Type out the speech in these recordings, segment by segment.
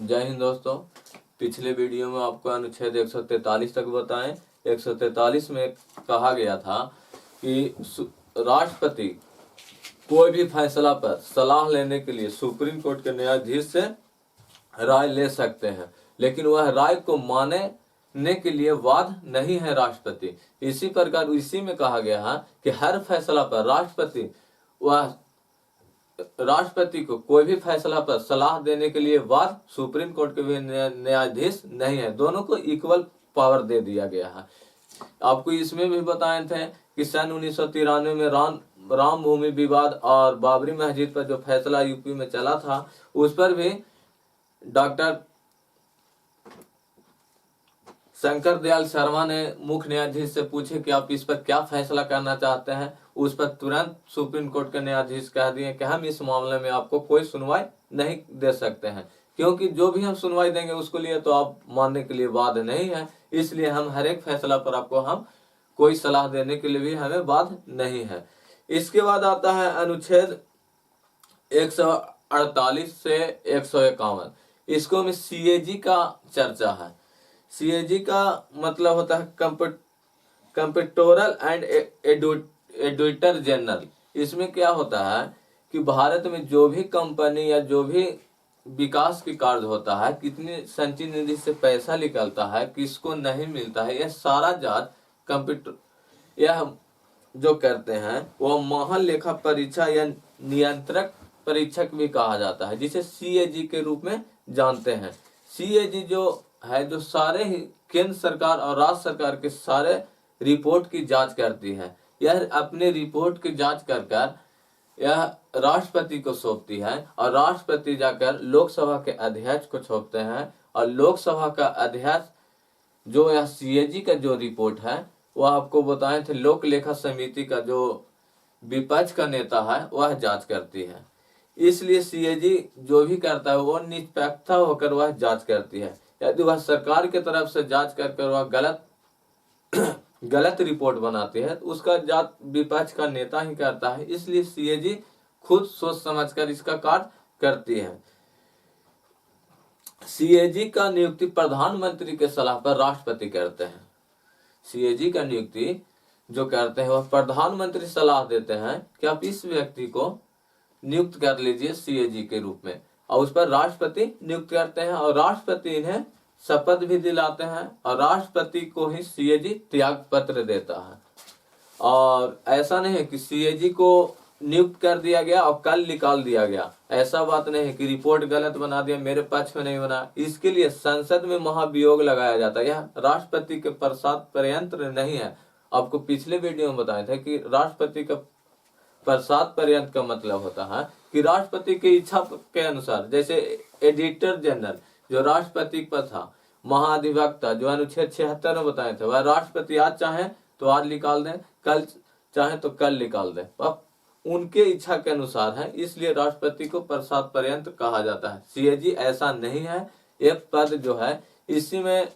जय हिंद दोस्तों। पिछले वीडियो में आपको अनुच्छेद 143 तक बताएं। 143 में कहा गया था कि राष्ट्रपति कोई भी फैसला पर सलाह लेने के लिए सुप्रीम कोर्ट के न्यायाधीश से राय ले सकते हैं, लेकिन वह राय को मानने के लिए बाध्य नहीं है राष्ट्रपति। इसी प्रकार इसी में कहा गया है कि हर फैसला पर राष्ट्रपति को कोई भी फैसला पर सलाह देने के लिए बाध्य सुप्रीम कोर्ट के भी न्यायाधीश नहीं है। दोनों को इक्वल पावर दे दिया गया है। आपको इसमें भी बताए थे कि सन 1993 में राम भूमि विवाद और बाबरी मस्जिद पर जो फैसला यूपी में चला था, उस पर भी डॉक्टर शंकर दयाल शर्मा ने मुख्य न्यायाधीश से पूछे कि आप इस पर क्या फैसला करना चाहते हैं। उस पर तुरंत सुप्रीम कोर्ट के न्यायाधीश कह दिए कि हम इस मामले में आपको कोई सुनवाई नहीं दे सकते हैं, क्योंकि जो भी हम सुनवाई देंगे उसके लिए तो आप मानने के लिए बाध्य नहीं है। इसलिए हम हर एक फैसला पर आपको हम कोई सलाह देने के लिए भी हमें बाध्य नहीं है। इसके बाद आता है अनुच्छेद 148 से 151। इसको में सीएजी का चर्चा है। सीएजी का मतलब होता है कंप्ट्रोलर एंड एडिटर जनरल। इसमें क्या होता है कि भारत में जो भी कंपनी या जो भी विकास की कार्य होता है, कितनी संचित निधि से पैसा निकलता है, किसको नहीं मिलता है, यह सारा जांच कंप्यूटर यह जो करते हैं वो महालेखा परीक्षा या नियंत्रक परीक्षक भी कहा जाता है, जिसे सीएजी के रूप में जानते हैं। सीएजी जो है जो सारे ही केंद्र सरकार और राज्य सरकार के सारे रिपोर्ट की जांच करती है। यह अपने रिपोर्ट की जांच कर यह राष्ट्रपति को सौंपती है और राष्ट्रपति जाकर लोकसभा के अध्यक्ष को सौंपते हैं और लोकसभा का अध्यक्ष जो यह सीएजी का जो रिपोर्ट है वह आपको बताए थे लोक लेखा समिति का जो विपक्ष का नेता है वह जांच करती है। इसलिए सीएजी जो भी करता है वो निष्पक्ष होकर वह जांच करती है। यदि वह सरकार की तरफ से जांच कर वह गलत रिपोर्ट बनाती है तो उसका जांच विपक्ष का नेता ही करता है। इसलिए सीएजी खुद सोच समझकर इसका कार्य करती है। सीएजी का नियुक्ति प्रधानमंत्री के सलाह पर राष्ट्रपति करते हैं। सीएजी का नियुक्ति जो करते हैं वह प्रधानमंत्री सलाह देते हैं कि आप इस व्यक्ति को नियुक्त कर लीजिए सीएजी के रूप में, और उस पर राष्ट्रपति नियुक्त करते हैं और राष्ट्रपति इन्हें शपथ भी दिलाते हैं और राष्ट्रपति को ही सीएजी त्याग पत्र देता है। और ऐसा नहीं है कि सीएजी को नियुक्त कर दिया गया और कल निकाल दिया गया, ऐसा बात नहीं है कि रिपोर्ट गलत बना दिया, मेरे पक्ष में नहीं बना। इसके लिए संसद में महाभियोग लगाया जाता है। यह राष्ट्रपति के प्रसाद पर्यंत नहीं है। आपको पिछले वीडियो में बताया था कि राष्ट्रपति का प्रसाद पर्यंत का मतलब होता है कि राष्ट्रपति की इच्छा के अनुसार, जैसे एडिटर जनरल जो राष्ट्रपति पर था, महाधिवक्ता जो अनुच्छेद 76 में बताए थे, वह राष्ट्रपति आज चाहे तो आज निकाल दें, कल चाहे तो कल निकाल दें, अब उनके इच्छा के अनुसार है। इसलिए राष्ट्रपति को प्रसाद पर्यंत कहा जाता है। सीएजी ऐसा नहीं है। यह पद जो है, इसी में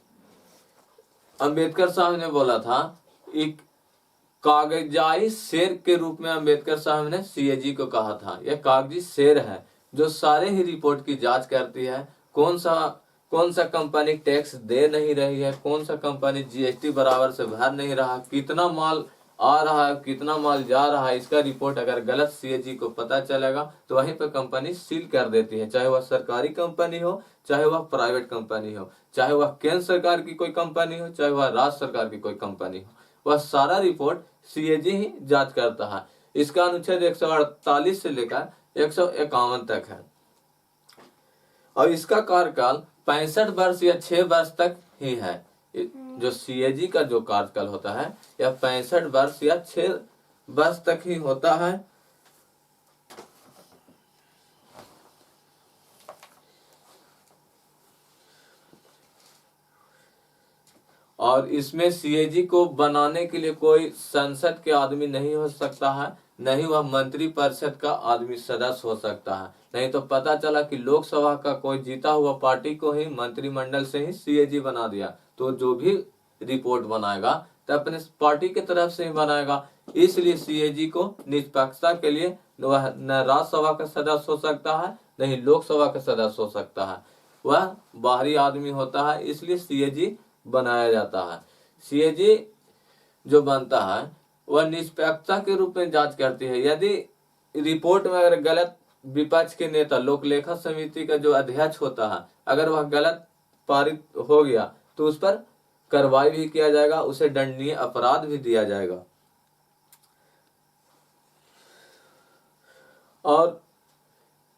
अंबेडकर साहब ने बोला था, एक कागजाई शेर के रूप में अंबेडकर साहब ने सीएजी को कहा था। यह कागजी शेर है जो सारे ही रिपोर्ट की जांच करती है। कौन सा कंपनी टैक्स दे नहीं रही है, कौन सा कंपनी जीएसटी बराबर से भर नहीं रहा, कितना माल आ रहा है, कितना माल जा रहा है, इसका रिपोर्ट अगर गलत सीएजी को पता चलेगा तो वहीं पर कंपनी सील कर देती है। चाहे वह सरकारी कंपनी हो, चाहे वह प्राइवेट कंपनी हो, चाहे वह केंद्र सरकार की कोई कंपनी हो, चाहे वह राज्य सरकार की कोई कंपनी हो, वह सारा रिपोर्ट सीएजी ही जांच करता है। इसका अनुच्छेद 148 से लेकर 151 तक है और इसका कार्यकाल 65 वर्ष या 6 वर्ष तक ही है। जो सीएजी का जो कार्यकाल होता है यह 65 वर्ष या 6 वर्ष तक ही होता है। और इसमें सीएजी को बनाने के लिए कोई संसद के आदमी नहीं हो सकता है, नहीं वह मंत्री परिषद का आदमी सदस्य हो सकता है। नहीं तो पता चला कि लोकसभा का कोई जीता हुआ पार्टी को ही मंत्रिमंडल से ही सीएजी बना दिया, तो जो भी रिपोर्ट बनाएगा तो अपने पार्टी की तरफ से ही बनाएगा। इसलिए सीएजी को निष्पक्षता के लिए न राज्यसभा का सदस्य हो सकता है, नहीं लोकसभा का सदस्य हो सकता है। वह बाहरी आदमी होता है, इसलिए सीएजी बनाया जाता है। सीएजी जो बनता है वह निष्पक्षता के रूप में जांच करती है। यदि रिपोर्ट में अगर गलत, विपक्ष के नेता लोक लेखा समिति का जो अध्यक्ष होता है, अगर वह गलत पारित हो गया तो उस पर कार्रवाई भी किया जाएगा, उसे दंडनीय अपराध भी दिया जाएगा। और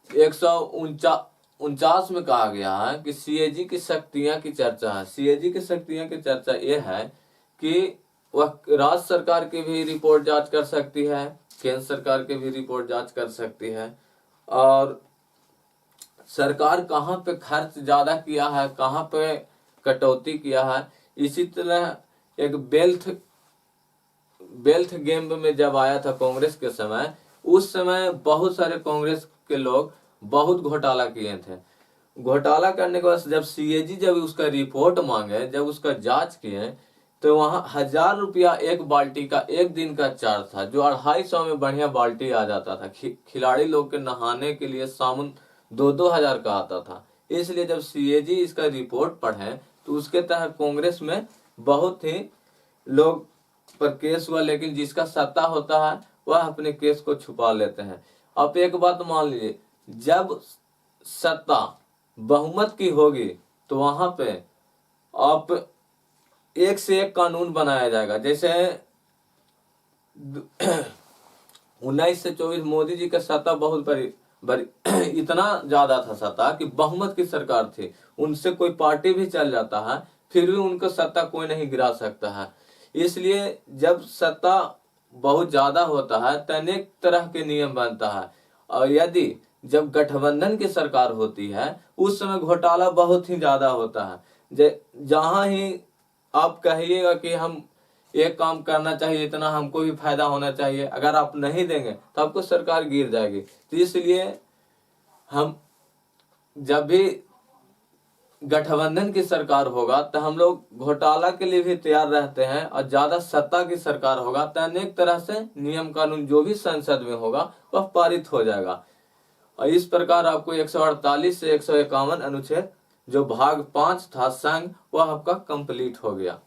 149 में कहा गया है कि सीएजी की शक्तियां की चर्चा है। सीएजी की शक्तियां की चर्चा यह है कि वह राज्य सरकार की भी रिपोर्ट जांच कर सकती है, केंद्र सरकार की भी रिपोर्ट जांच कर सकती है, और सरकार कहाँ पे खर्च ज्यादा किया है, कहाँ पे कटौती किया है। इसी तरह एक वेल्थ गेम में जब आया था कांग्रेस के समय, उस समय बहुत सारे कांग्रेस के लोग बहुत घोटाला किए थे। घोटाला करने के बाद जब सीएजी जब उसका रिपोर्ट मांगे, जब उसका जांच किए, तो वहां 1000 रुपया एक बाल्टी का एक दिन का चार्ज था, जो 250 में बढ़िया बाल्टी आ जाता था। खिलाड़ी लोग के नहाने के लिए साबुन 2-2 हजार का आता था। इसलिए जब सीएजी इसका रिपोर्ट पढ़े तो उसके तहत कांग्रेस में बहुत ही लोग पर केस हुआ, लेकिन जिसका सत्ता होता है वह अपने केस को छुपा लेते हैं। आप एक बात मान लीजिए, जब सत्ता बहुमत की होगी तो वहां पे आप एक से एक कानून बनाया जाएगा। जैसे 19 से 24 मोदी जी का सत्ता बहुत बड़ी इतना ज्यादा था सत्ता कि बहुमत की सरकार थी, उनसे कोई पार्टी भी चल जाता है फिर भी उनको सत्ता कोई नहीं गिरा सकता है। इसलिए जब सत्ता बहुत ज्यादा होता है तो अनेक तरह के नियम बनता है, और यदि जब गठबंधन की सरकार होती है उस समय घोटाला बहुत ही ज्यादा होता है। जहां ही आप कहिएगा कि हम एक काम करना चाहिए, इतना हमको भी फायदा होना चाहिए, अगर आप नहीं देंगे तो आपको सरकार गिर जाएगी। तो इसलिए हम जब भी गठबंधन की सरकार होगा तो हम लोग घोटाला के लिए भी तैयार रहते हैं, और ज्यादा सत्ता की सरकार होगा तो अनेक तरह से नियम कानून जो भी संसद में होगा वह पारित हो जाएगा। और इस प्रकार आपको 148 से 151 अनुच्छेद जो भाग 5 था संघ, वह आपका कंप्लीट हो गया।